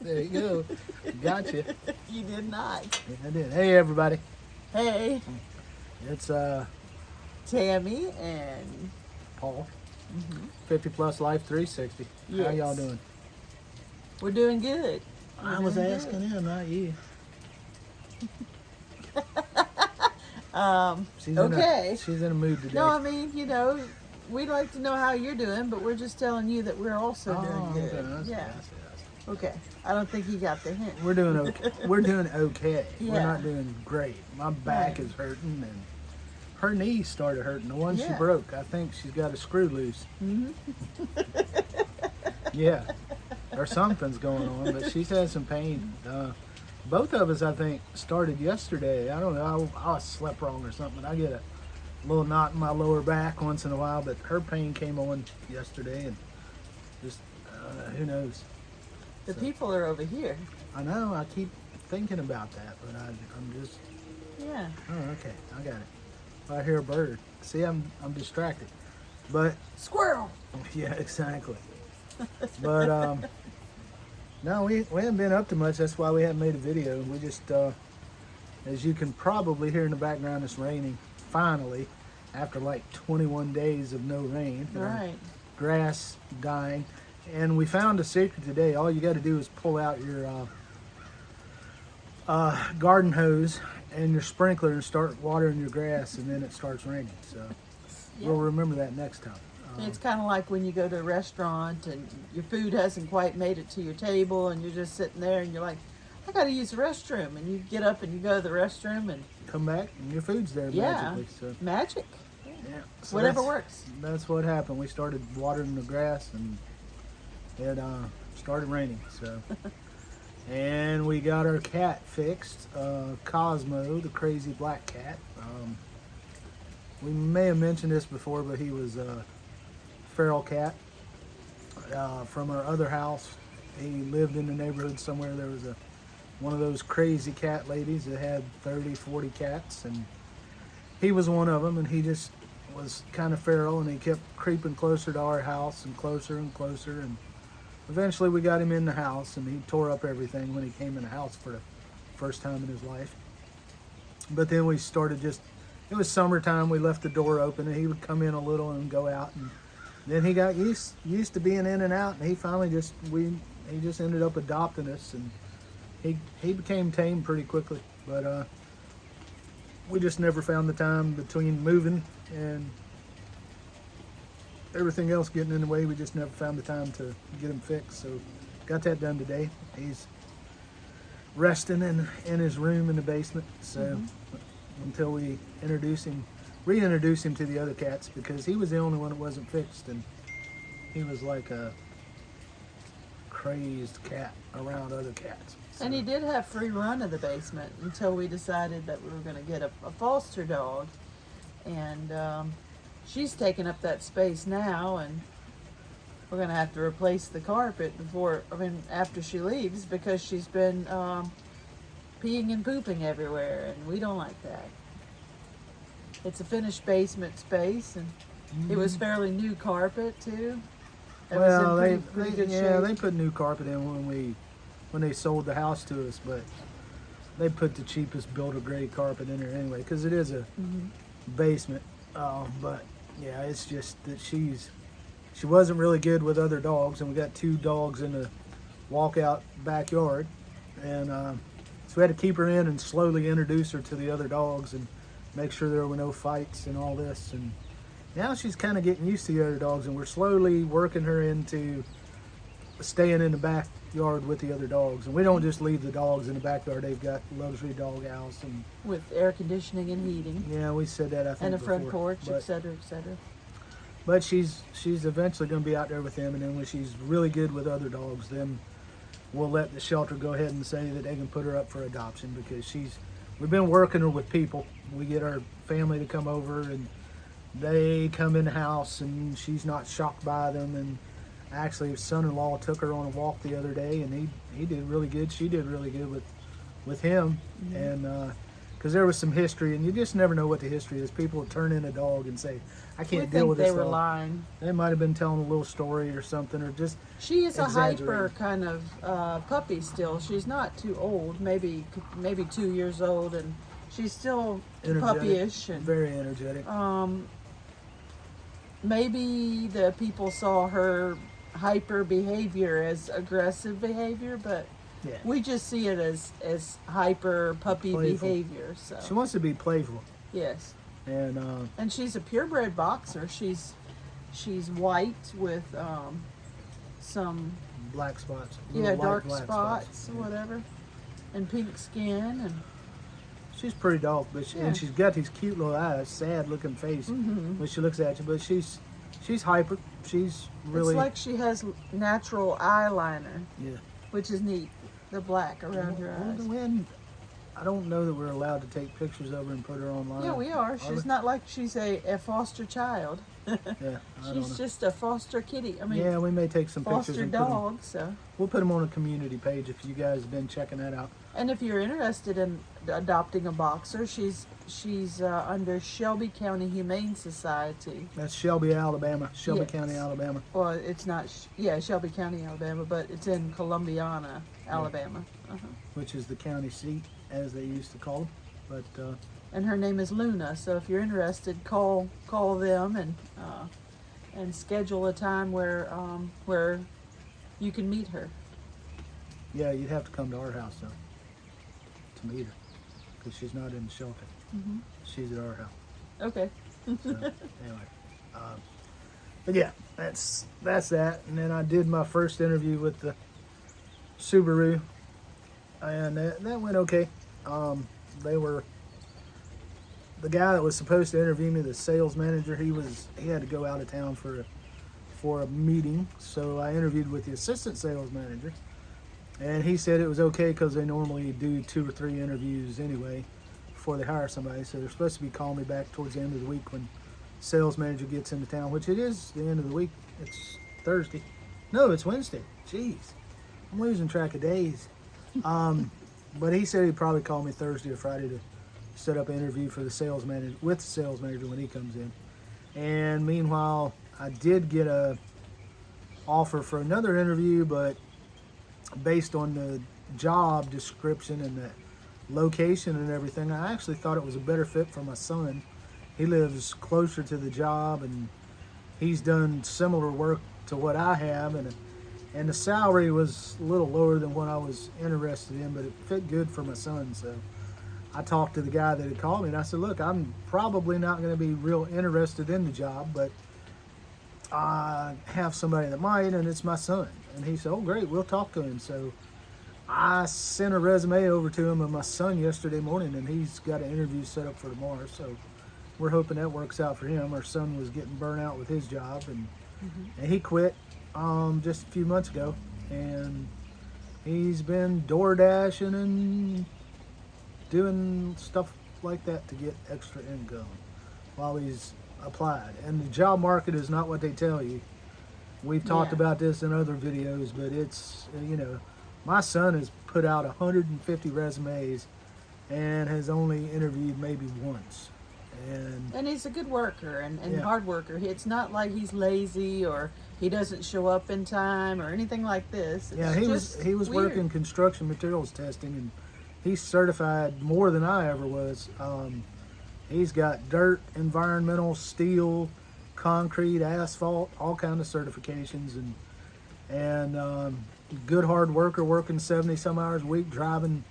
There you go. Gotcha. You did not. Yeah, I did. Hey, everybody. Hey, It's Tammy and Paul. 50 Plus Life 360. How Yes. y'all doing? we're doing good. I was doing asking him, not you. She's Okay. she's in a mood today. No, I mean, we'd like to know how you're doing, but we're just telling you that we're also doing good. Okay. I see, Yeah. I see. Okay. I don't think you got the hint. We're doing okay. We're doing okay. We're Yeah. not doing great. My back Right. is hurting, and her knee started hurting. The one she Yeah. broke, I think she's got a screw loose. Hmm. Yeah, or something's going on, but she's had some pain. Both of us, I think, started yesterday. I don't know. I slept wrong or something. I get a little knot in my lower back once in a while, but her pain came on yesterday, and just who knows. The people are over here. I know. I keep thinking about that, but I'm just. Yeah. Oh, okay. I got it. I hear a bird. See, I'm distracted, but Squirrel. yeah, exactly. But no, we haven't been up to much. That's why we haven't made a video. We just, as you can probably hear in the background, it's raining. Finally, after like 21 days of no rain. Right. Grass dying. And we found a secret today. All you got to do is pull out your garden hose and your sprinkler and start watering your grass, and then it starts raining. So Yeah. we'll remember that next time. It's kind of like when you go to a restaurant and your food hasn't quite made it to your table and you're just sitting there and you're like, I got to use the restroom. And you get up and you go to the restroom and Come back and your food's there yeah, magically. So magic. yeah, so Whatever that's- works. That's what happened. We started watering the grass, and it started raining. So, and we got our cat fixed, Cosmo, the crazy black cat. We may have mentioned this before, but he was a feral cat from our other house. He lived in the neighborhood somewhere. There was one of those crazy cat ladies that had 30, 40 cats, and he was one of them, and he just was kind of feral, and he kept creeping closer to our house and closer, and eventually we got him in the house, and he tore up everything when he came in the house for the first time in his life. But then we started it was summertime, we left the door open, and he would come in a little and go out, and then he got used to being in and out, and he finally he just ended up adopting us, and he became tame pretty quickly. But we just never found the time between moving and everything else getting in the way. We just never found the time to get him fixed. So got that done today. He's resting in his room in the basement. So until we reintroduce him to the other cats, because he was the only one that wasn't fixed, and he was like a crazed cat around other cats. So, And he did have free run of the basement until we decided that we were going to get a foster dog. And she's taken up that space now, and we're going to have to replace the carpet after she leaves, because she's been peeing and pooping everywhere, and we don't like that. It's a finished basement space, and it was fairly new carpet too. It was in well, pretty good shape. they put new carpet in when they sold the house to us, but they put the cheapest builder grade carpet in there anyway, because it is a basement. But yeah, it's just that she wasn't really good with other dogs, and we got 2 dogs in the walkout backyard, and so we had to keep her in and slowly introduce her to the other dogs and make sure there were no fights and all this. And now she's kind of getting used to the other dogs, and we're slowly working her into staying in the backyard with the other dogs. And we don't just leave the dogs in the backyard. They've got luxury dog house, and With air conditioning and heating. yeah, we said that, I think, And a front before. porch, But- etc., etc. But she's eventually going to be out there with them, and then when she's really good with other dogs, then we'll let the shelter go ahead and say that they can put her up for adoption, because we've been working her with people. We get our family to come over, and they come in the house, and she's not shocked by them. And actually, his son-in-law took her on a walk the other day, and he did really good. She did really good with him, and because there was some history, and you just never know what the history is. People will turn in a dog and say, I We can't deal think with they this were dog. lying. They might have been telling a little story or something, or just She is a hyper exaggerating. kind of puppy still. She's not too old, maybe 2 years old, and she's still energetic, puppyish. And very energetic. maybe the people saw her hyper behavior as aggressive behavior, but Yeah. we just see it as hyper puppy Playful. behavior. So She wants to be playful, yes, and she's a purebred boxer. She's white with some black spots. yeah little light dark black spots or Yeah. whatever, and pink skin, and She's pretty dog, but Yeah. and she's got these cute little eyes, sad looking face when she looks at you. But she's hyper. She's really it's like she has natural eyeliner, yeah. which is neat. The black around her eyes. When I don't know that we're allowed to take pictures of her and put her online. Yeah, we are. She's not like she's a foster child. Yeah, I don't She's know. just a foster kitty. I mean, Yeah, we may take some pictures foster and put 'em- dog. So, We'll put them on a community page if you guys have been checking that out. and if you're interested in adopting a boxer, she's under Shelby County Humane Society. That's Shelby, Alabama. Shelby Yes. County, Alabama. Well, it's not. Shelby County, Alabama, but it's in Columbiana, Alabama. Which is the county seat, as they used to call them. But And her name is Luna. So if you're interested, call them and schedule a time where you can meet her. yeah, you'd have to come to our house though to meet her, because she's not in the shelter. She's at our house. Okay. So anyway, but yeah, that's that. And then I did my first interview with the Subaru, and that went okay. They were the guy that was supposed to interview me, the sales manager. He had to go out of town for a meeting, so I interviewed with the assistant sales manager, and he said it was okay because they normally do 2 or 3 interviews anyway before they hire somebody. So they're supposed to be calling me back towards the end of the week when sales manager gets into town, which it is the end of the week. It's Thursday. No, it's Wednesday. Jeez, I'm losing track of days. But he said he'd probably call me Thursday or Friday to set up an interview for the sales manager with the sales manager when he comes in. And meanwhile, I did get a offer for another interview, but based on the job description and the location and everything, I actually thought it was a better fit for my son. He lives closer to the job, and he's done similar work to what I have, and the salary was a little lower than what I was interested in, but it fit good for my son. So I talked to the guy that had called me, and I said, look, I'm probably not going to be real interested in the job, but I have somebody that might, and it's my son. And he said, oh, great, we'll talk to him. So I sent a resume over to him of my son yesterday morning, and he's got an interview set up for tomorrow. So we're hoping that works out for him. Our son was getting burnt out with his job, and he quit just a few months ago, and he's been door dashing and doing stuff like that to get extra income while he's applied. And the job market is not what they tell you. We've talked Yeah. about this in other videos, but it's, my son has put out 150 resumes and has only interviewed maybe once. And he's a good worker and Yeah. hard worker. It's not like he's lazy or he doesn't show up in time or anything like this. It's Yeah, he just was weird. working construction materials testing, and he's certified more than I ever was. He's got dirt, environmental, steel, concrete, asphalt, all kind of certifications, and good hard worker, working 70 some hours a week, driving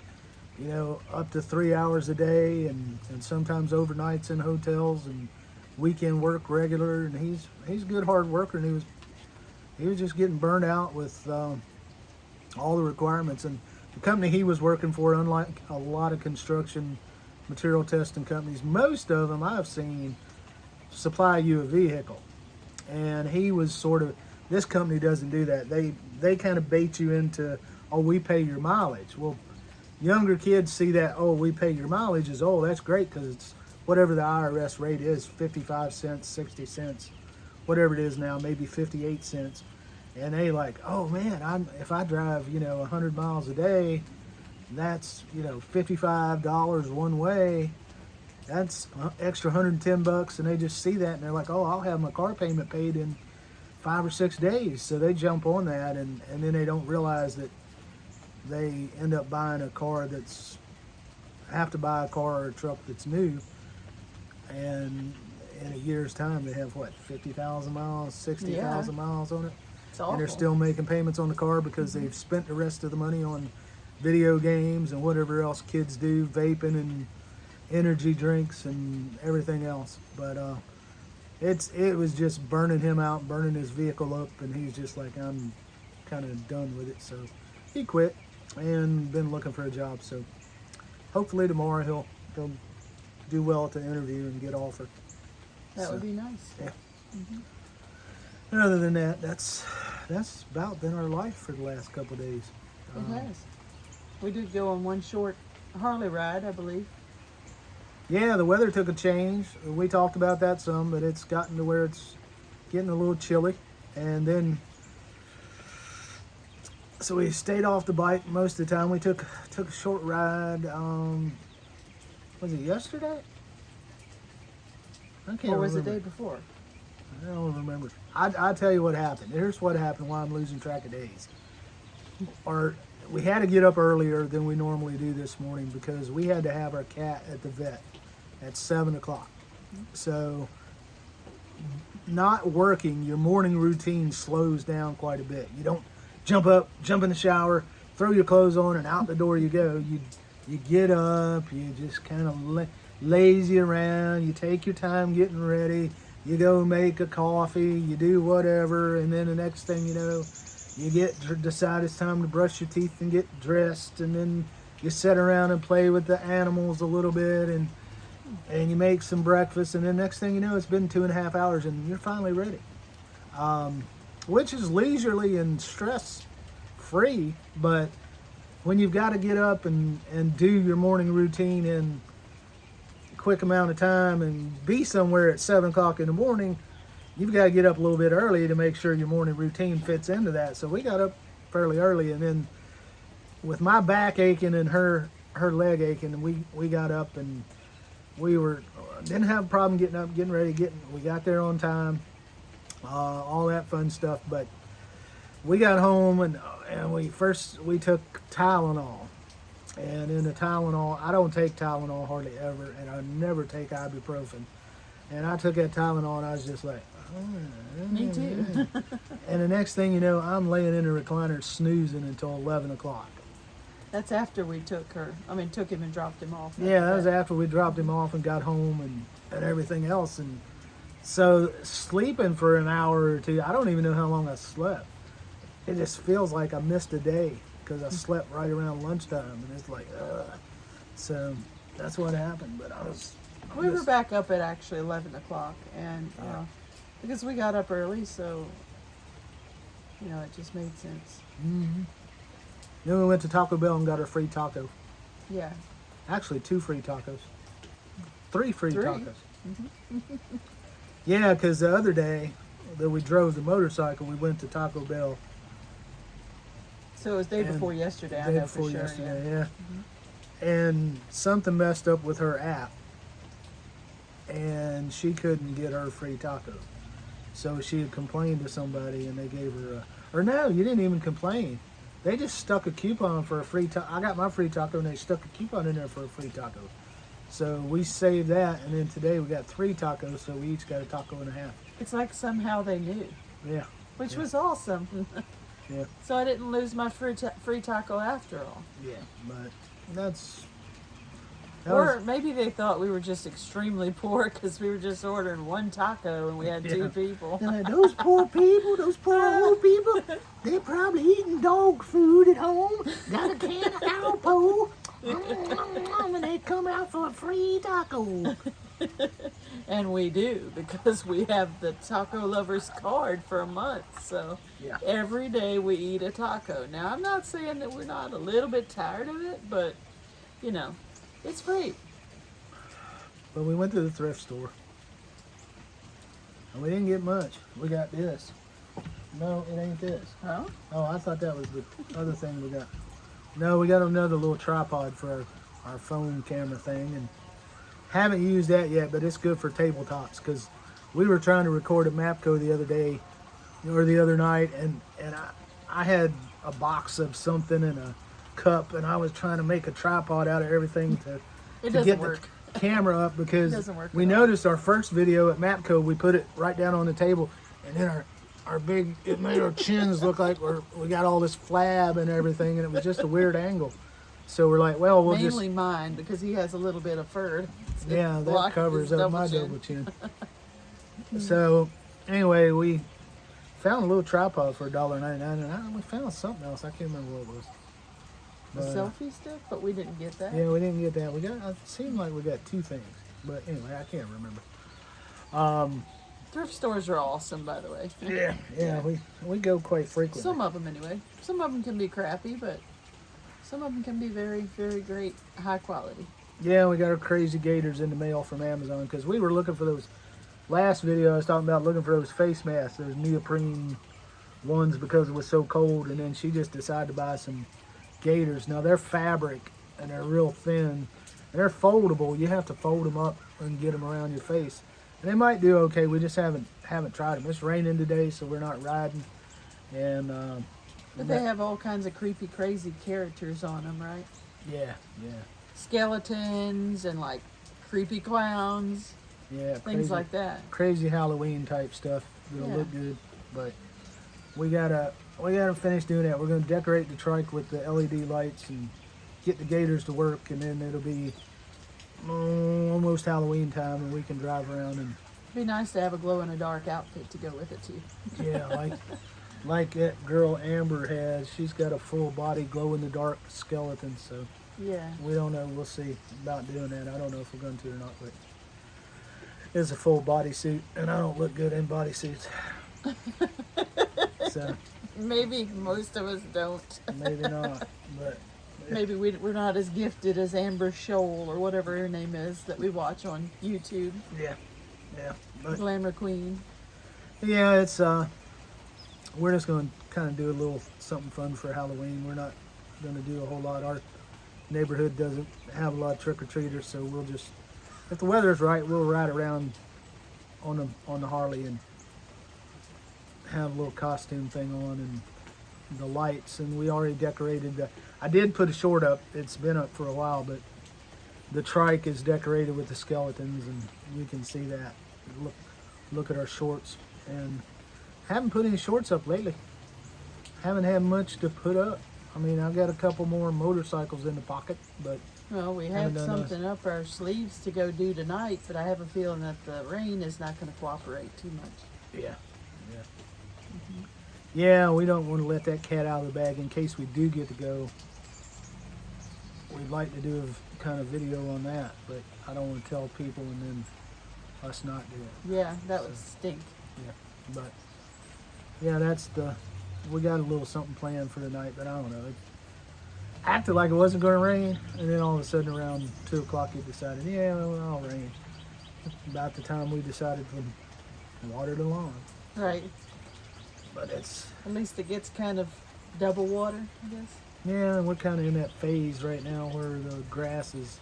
up to 3 hours a day, and sometimes overnights in hotels and weekend work regular. And he's a good hard worker, and he was just getting burned out with all the requirements. And the company he was working for, unlike a lot of construction material testing companies, most of them I've seen supply you a vehicle, and he was this company doesn't do that. They kind of bait you into, oh, we pay your mileage. Well, younger kids see that, oh, we pay your mileage, is, oh, that's great, because it's whatever the IRS rate is, 55 cents, 60 cents, whatever it is now, maybe 58 cents. And they like, oh man, if I drive 100 miles a day, That's, you know, $55 one way. That's extra $110, and they just see that and they're like, oh, I'll have my car payment paid in 5 or 6 days. So they jump on that, and then they don't realize that they end up buying a car that's have to buy a car or a truck that's new, and in a year's time they have what, 50,000 miles, 60,000 miles on it. It's awful. And they're still making payments on the car because they've spent the rest of the money on video games and whatever else kids do, vaping and energy drinks and everything else. But it was just burning him out, burning his vehicle up, and he's just like, I'm kind of done with it. So he quit and been looking for a job. So hopefully tomorrow he'll do well at the interview and get offered. That would be nice. Yeah. And other than that, that's about been our life for the last couple of days. It has. We did go on one short Harley ride, I believe. Yeah, the weather took a change. We talked about that some, but it's gotten to where it's getting a little chilly. And then, so we stayed off the bike most of the time. We took a short ride. Was it yesterday? I can't Or was remember. the day before? I don't remember. I'll tell you what happened. Here's what happened while I'm losing track of days. We had to get up earlier than we normally do this morning because we had to have our cat at the vet at 7 o'clock. So not working, your morning routine slows down quite a bit. You don't jump up, jump in the shower, throw your clothes on, and out the door you go. You get up, you just kind of lazy around, you take your time getting ready, you go make a coffee, you do whatever, and then the next thing you know, you decide it's time to brush your teeth and get dressed, and then you sit around and play with the animals a little bit, and you make some breakfast, and then next thing you know, it's been 2.5 hours, and you're finally ready. Which is leisurely and stress-free, but when you've got to get up and do your morning routine in a quick amount of time and be somewhere at 7 o'clock in the morning, you've got to get up a little bit early to make sure your morning routine fits into that. So we got up fairly early, and then with my back aching and her leg aching, we got up, and we didn't have a problem getting up, getting ready, we got there on time, all that fun stuff. But we got home, and we took Tylenol, and in the Tylenol, I don't take Tylenol hardly ever, and I never take ibuprofen. And I took that Tylenol, and I was just like, Me too. And the next thing you know, I'm laying in a recliner snoozing until 11 o'clock. That's after we took him and dropped him off. Yeah, that was after we dropped him off and got home and everything else. And so sleeping for an hour or two, I don't even know how long I slept. It just feels like I missed a day because I slept right around lunchtime, and it's like, ugh. So that's what happened. But We were back up at actually 11 o'clock, and because we got up early, so it just made sense. Mm-hmm. Then we went to Taco Bell and got our free taco. Yeah. Actually, 2 free tacos. 3 free tacos. Mm-hmm. Yeah, because the other day that we drove the motorcycle, we went to Taco Bell. So it was day before yesterday, I know for sure. Yesterday, yeah. Mm-hmm. And something messed up with her app, and she couldn't get her free taco. So she had complained to somebody, and they gave her or no, you didn't even complain. They just stuck a coupon for a free taco. I got my free taco, and they stuck a coupon in there for a free taco. So we saved that, and then today we got 3 tacos, so we each got a taco and a half. It's like somehow they knew. Yeah. Which was awesome. Yeah. So I didn't lose my free taco after all. Yeah, but that's... Or maybe they thought we were just extremely poor because we were just ordering 1 taco and we had 2 people. Those poor people, those poor old people, they're probably eating dog food at home, got a can of Alpo, and they come out for a free taco. And we do, because we have the Taco Lovers card for a month. So every day we eat a taco. Now, I'm not saying that we're not a little bit tired of it, but, it's free. But we went to the thrift store, and we didn't get much. We got this. No, it ain't this. Huh? Oh, I thought that was the other thing we got. No, we got another little tripod for our phone camera thing, and haven't used that yet, but it's good for tabletops because we were trying to record at Mapco the other day or the other night, and I had a box of something and a cup, and I was trying to make a tripod out of everything to doesn't get work. the camera up because doesn't work we at all. noticed our first video at Mapco, we put it right down on the table, and then our big, it made our chins look like we got all this flab and everything, and it was just a weird angle. So we're like, well, we'll Mainly mine, because he has a little bit of fur. yeah, that Block covers his up my chin. double chin. So anyway, we found a little tripod for $1.99, and we found something else. I can't remember what it was. A selfie stick, but we didn't get that. Yeah, we didn't get that. It seemed like we got two things, but anyway, I can't remember. Thrift stores are awesome, by the way. Yeah, we go quite frequently. Some of them, anyway. Some of them can be crappy, but some of them can be very, very great, high quality. Yeah, we got our crazy gators in the mail from Amazon because we were looking for those. Last video I was talking about looking for those face masks, those neoprene ones because it was so cold, and then she just decided to buy some gators. Now they're fabric and they're real thin and they're foldable. You have to fold them up and get them around your face, and they might do okay. We just haven't tried them. It's raining today, so we're not riding, and But they have all kinds of creepy, crazy characters on them, right? yeah, Skeletons and like creepy clowns, yeah, things crazy, like that. crazy Halloween type stuff. It'll Yeah. look good, but we gotta finish doing that. We're gonna decorate the trike with the LED lights and get the gators to work, and then it'll be almost Halloween time, and we can drive around and It'd be nice to have a glow-in-the-dark outfit to go with it too. yeah, like that girl Amber has. She's got a full body glow in the dark skeleton, so Yeah. we don't know. We'll see about doing that. I don't know if we're going to or not, but it's a full body suit, and I don't look good in bodysuits. So Maybe most of us don't. maybe not, but Maybe we're not as gifted as Amber Shoal or whatever her name is that we watch on YouTube. yeah, but Glamour Queen. yeah, it's we're just going to kind of do a little something fun for Halloween. We're not going to do a whole lot. Our neighborhood doesn't have a lot of trick-or-treaters, so we'll just, if the weather's right, we'll ride around on the Harley and have a little costume thing on and the lights. And we already decorated I did put a short up. It's been up for a while, but the trike is decorated with the skeletons, and you can see that. Look at our shorts, and haven't put any shorts up lately. Haven't had much to put up. I mean, I've got a couple more motorcycles in the pocket, but Well, we Haven't had done something up our sleeves to go do tonight, but I have a feeling that the rain is not going to cooperate too much. yeah. Yeah, we don't want to let that cat out of the bag in case we do get to go. We'd like to do a kind of video on that, but I don't want to tell people and then us not do it. Yeah, that would stink. But yeah, we got a little something planned for tonight, but I don't know. It acted like it wasn't going to rain, and then all of a sudden around 2 o'clock it decided, yeah, well, it'll rain. About the time we decided to water the lawn. Right. But it's, At least it gets kind of double water, I guess. yeah, we're kind of in that phase right now where the grass is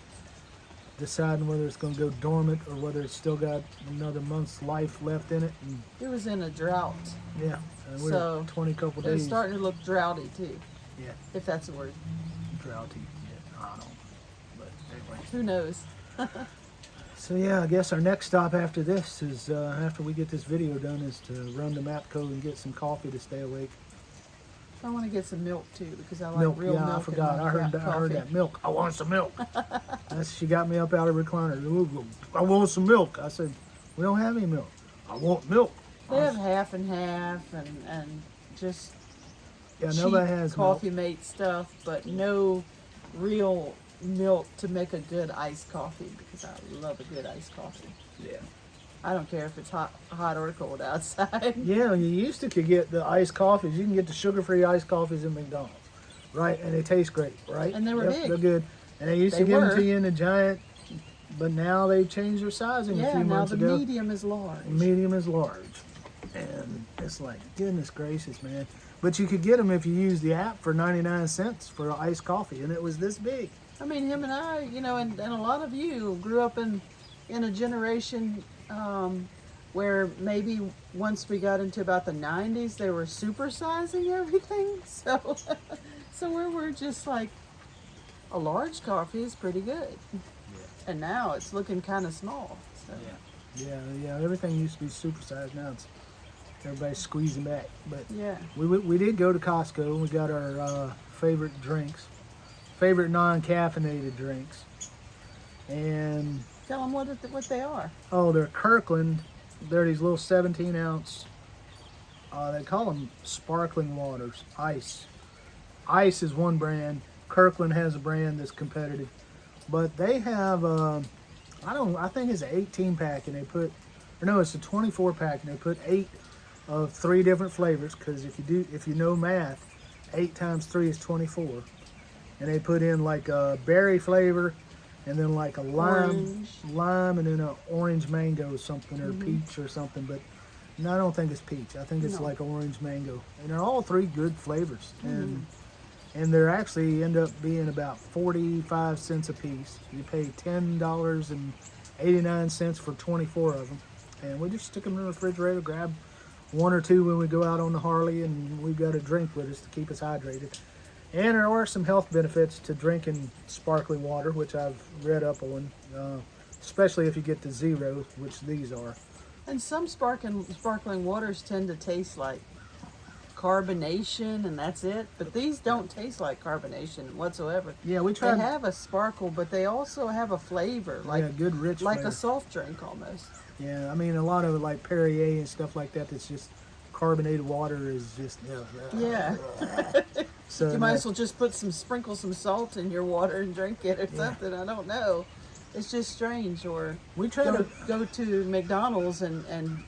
deciding whether it's going to go dormant or whether it's still got another month's life left in it. And It was in a drought. yeah, and we're So, 20 couple They're days. starting to look droughty too, Yeah, if that's a word. droughty. Yeah, I don't know. But anyway. Who knows? So yeah, I guess our next stop after this is, after we get this video done, is to run to Mapco and get some coffee to stay awake. I want to get some milk too, because I like Milk, real yeah, milk. I forgot. in my I heard coffee. that milk. I want some milk. She got me up out of the recliner. I want some milk. I said, we don't have any milk. I want milk. They have half and half and just Yeah, cheap nobody has coffee milk. mate stuff, but no real milk to make a good iced coffee, because I love a good iced coffee. Yeah. I don't care if it's hot or cold outside. Yeah, you used to could get the iced coffees. You can get the sugar-free iced coffees in McDonald's, right? And they taste great, right? And they were big. They're good. And they used They to give them were. to you in a giant, but now they've changed their sizing a Yeah, few now months the ago. medium is large. Medium is large. And it's like, goodness gracious, man. But you could get them if you use the app for 99 cents for iced coffee, and it was this big. I mean, him and I, you know, and a lot of you grew up in a generation where maybe once we got into about the 90s, they were supersizing everything. So, so we're just like, a large coffee is pretty good. Yeah. And now it's looking kind of small. So. Yeah. Everything used to be supersized. Now it's everybody's squeezing back. But Yeah. we did go to Costco. We got our favorite drinks, favorite non-caffeinated drinks, and Tell them what they are. oh, they're Kirkland. They're these little 17-ounce. They call them sparkling waters. Ice. Ice is one brand. Kirkland has a brand that's competitive, but they have I think it's an 18 pack, and they put, or no, it's a 24 pack, and they put 8 of 3 different flavors. Because if you know math, 8 times 3 is 24, and they put in like a berry flavor, and then like a lime, and then an orange mango or something, or peach or something. But no, I don't think it's peach. I think it's like orange mango, and they're all 3 good flavors, and they're actually end up being about 45 cents a piece. You pay $10.89 for 24 of them, and we just stick them in the refrigerator, grab 1 or 2 when we go out on the Harley, and we've got a drink with us to keep us hydrated. And there are some health benefits to drinking sparkling water, which I've read up on, especially if you get to zero, which these are. And some sparkling waters tend to taste like carbonation, and that's it. But these don't taste like carbonation whatsoever. Yeah, we tried. They have a sparkle, but they also have a flavor, like good rich like flavor. a soft drink almost. Yeah, I mean a lot of it, like Perrier and stuff like that. That's just carbonated water is just Yeah. So You might as well just sprinkle some salt in your water and drink it or something. I don't know. It's just strange. Or we try to go to McDonald's and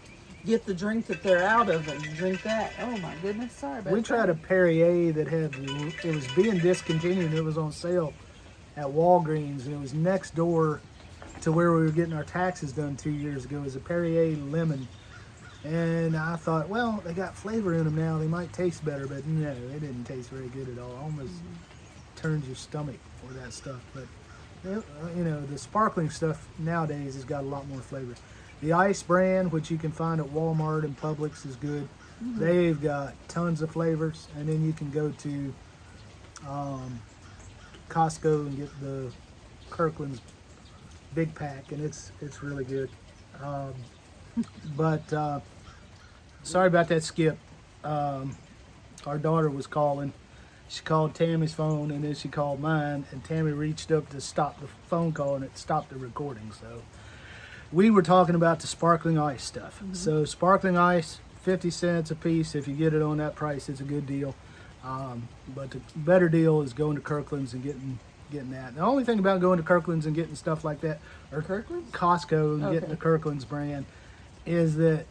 get the drink that they're out of and drink that. Oh my goodness, sorry about that. We tried a Perrier that it was being discontinued. It was on sale at Walgreens, and it was next door to where we were getting our taxes done 2 years ago. It was a Perrier lemon. And I thought, well, they got flavor in them now. They might taste better, but no, it didn't taste very good at all. Almost turns your stomach for that stuff. But, you know, the sparkling stuff nowadays has got a lot more flavor. The Ice brand, which you can find at Walmart and Publix, is good. They've got tons of flavors. And then you can go to Costco and get the Kirkland's big pack, and it's really good. But sorry about that, Skip. Our daughter was calling. She called Tammy's phone, and then she called mine, and Tammy reached up to stop the phone call, and it stopped the recording. So we were talking about the sparkling ice stuff. So sparkling ice, 50 cents a piece. If you get it on that price, it's a good deal. But the better deal is going to Kirkland's and getting that. The only thing about going to Kirkland's and getting stuff like that, or Costco and getting the Kirkland's brand, is that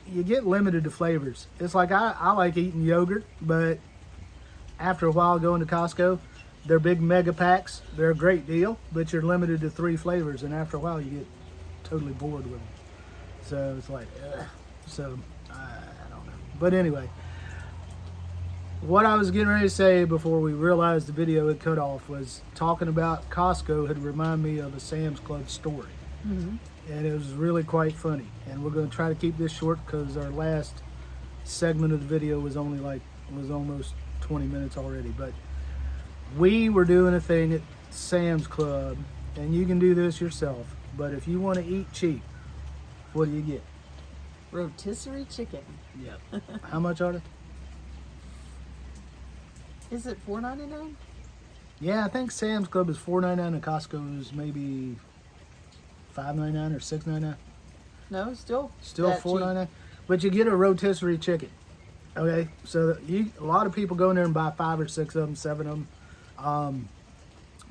you get limited to flavors. It's like I like eating yogurt, but after a while going to Costco, they're big mega packs. They're a great deal, but you're limited to 3 flavors, and after a while you get totally bored with them. So it's like, so I don't know. But anyway, what I was getting ready to say before we realized the video had cut off was talking about Costco had reminded me of a Sam's Club story. And it was really quite funny. And we're going to try to keep this short because our last segment of the video was almost 20 minutes already. But we were doing a thing at Sam's Club, and you can do this yourself. But if you want to eat cheap, what do you get? Rotisserie chicken. Yeah. How much are they? Is it $4.99? Yeah, I think Sam's Club is $4.99 and Costco is maybe $5.99 or $6.99. No, still $4.99. But you get a rotisserie chicken. Okay, so a lot of people go in there and buy 5 or 6 of them, 7 of them.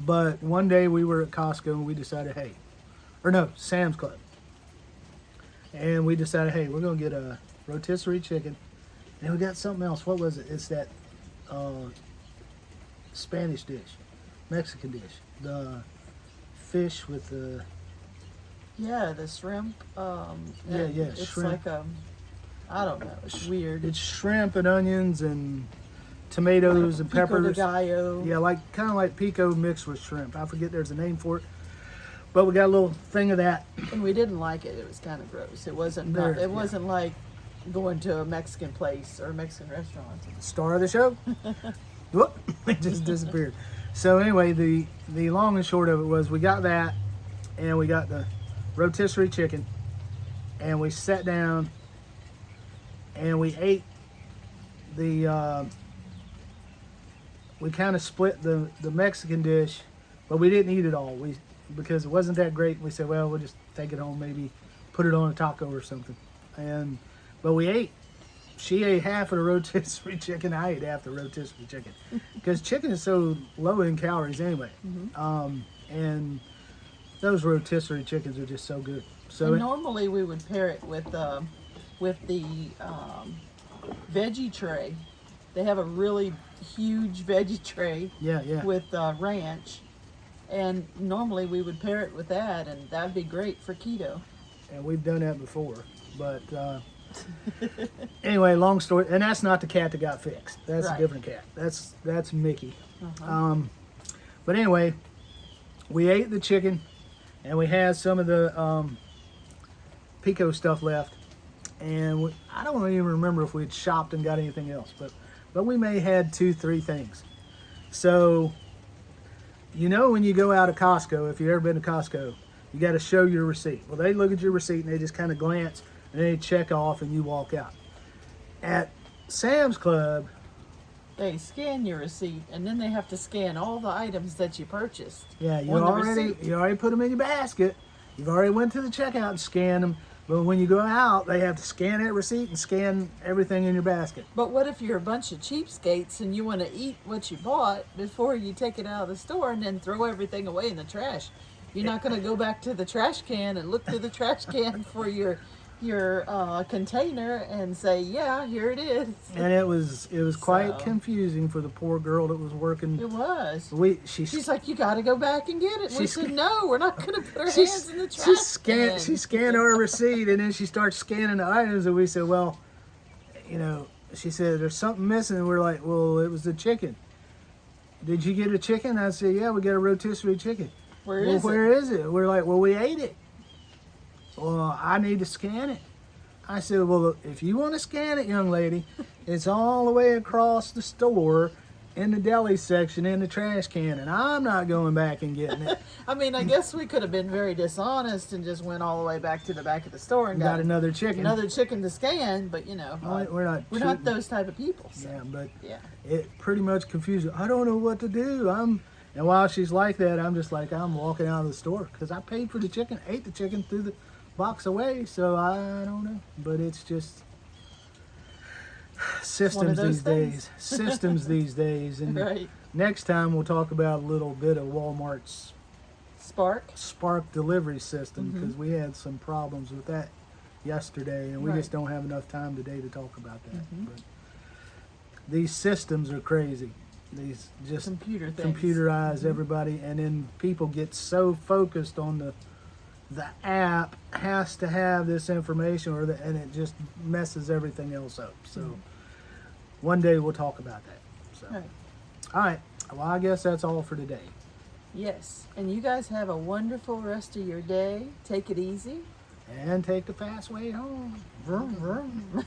But one day we were at Costco and we decided, Sam's Club. And we decided, hey, we're going to get a rotisserie chicken. And we got something else. What was it? It's that Spanish dish, Mexican dish. The fish with the... Yeah, the shrimp. Yeah, It's shrimp. like I don't know. It's weird. It's shrimp and onions and tomatoes and Pico de peppers. gallo. Yeah, like kind of like pico mixed with shrimp. I forget there's a name for it, but we got a little thing of that. And we didn't like it. It was kind of gross. It wasn't. It wasn't like going to a Mexican place or a Mexican restaurant. Star of the show. Whoop! It just disappeared. So anyway, the long and short of it was we got that, and we got the rotisserie chicken, and we sat down, and we ate the. We kind of split the Mexican dish, but we didn't eat it all. Because it wasn't that great. We said, well, we'll just take it home, maybe put it on a taco or something. But we ate. She ate half of the rotisserie chicken. I ate half the rotisserie chicken because chicken is so low in calories anyway. And those rotisserie chickens are just so good. So normally we would pair it with the veggie tray. They have a really huge veggie tray. Yeah. With ranch, and normally we would pair it with that, and that'd be great for keto. And we've done that before, but anyway, long story. And that's not the cat that got fixed. That's a different cat. That's Mickey. But anyway, we ate the chicken, and we had some of the pico stuff left, and I don't even remember if we'd shopped and got anything else, but we may have had 2-3 things. So, you know, when you go out of Costco, if you've ever been to Costco, you got to show your receipt. Well, they look at your receipt and they just kind of glance and they check off and you walk out. At Sam's Club, they scan your receipt and then they have to scan all the items that you purchased. Yeah, you already put them in your basket. You've already went to the checkout and scanned them. But when you go out, they have to scan that receipt and scan everything in your basket. But what if you're a bunch of cheapskates and you want to eat what you bought before you take it out of the store and then throw everything away in the trash? You're not going to go back to the trash can and look through the trash can for your container and say, yeah, here it is. And it was quite confusing for the poor girl that was working. It was. She's like, you got to go back and get it. We said, no, we're not going to put our hands in the trash can. She scanned our receipt and then she starts scanning the items and we said, well, you know, she said there's something missing. And we're like, well, it was the chicken. Did you get a chicken? I said, yeah, we got a rotisserie chicken. Where is it? We're like, well, we ate it. Well, I need to scan it. I said, well, if you want to scan it, young lady, it's all the way across the store in the deli section in the trash can, and I'm not going back and getting it. I mean, I guess we could have been very dishonest and just went all the way back to the back of the store and got another chicken. Another chicken to scan, but you know, we're not those type of people. So. Yeah, but it pretty much confused her. I don't know what to do. And while she's like that, I'm just like, I'm walking out of the store because I paid for the chicken, ate the chicken, threw the box away, so I don't know. But it's just systems these days. Systems these days. And next time we'll talk about a little bit of Walmart's Spark delivery system because we had some problems with that yesterday, and we just don't have enough time today to talk about that. But these systems are crazy. These just computerize everybody, and then people get so focused on the app has to have this information, and it just messes everything else up. So one day we'll talk about that. So, all right. Well, I guess that's all for today. Yes, and you guys have a wonderful rest of your day. Take it easy. And take the fast way home. Vroom, vroom.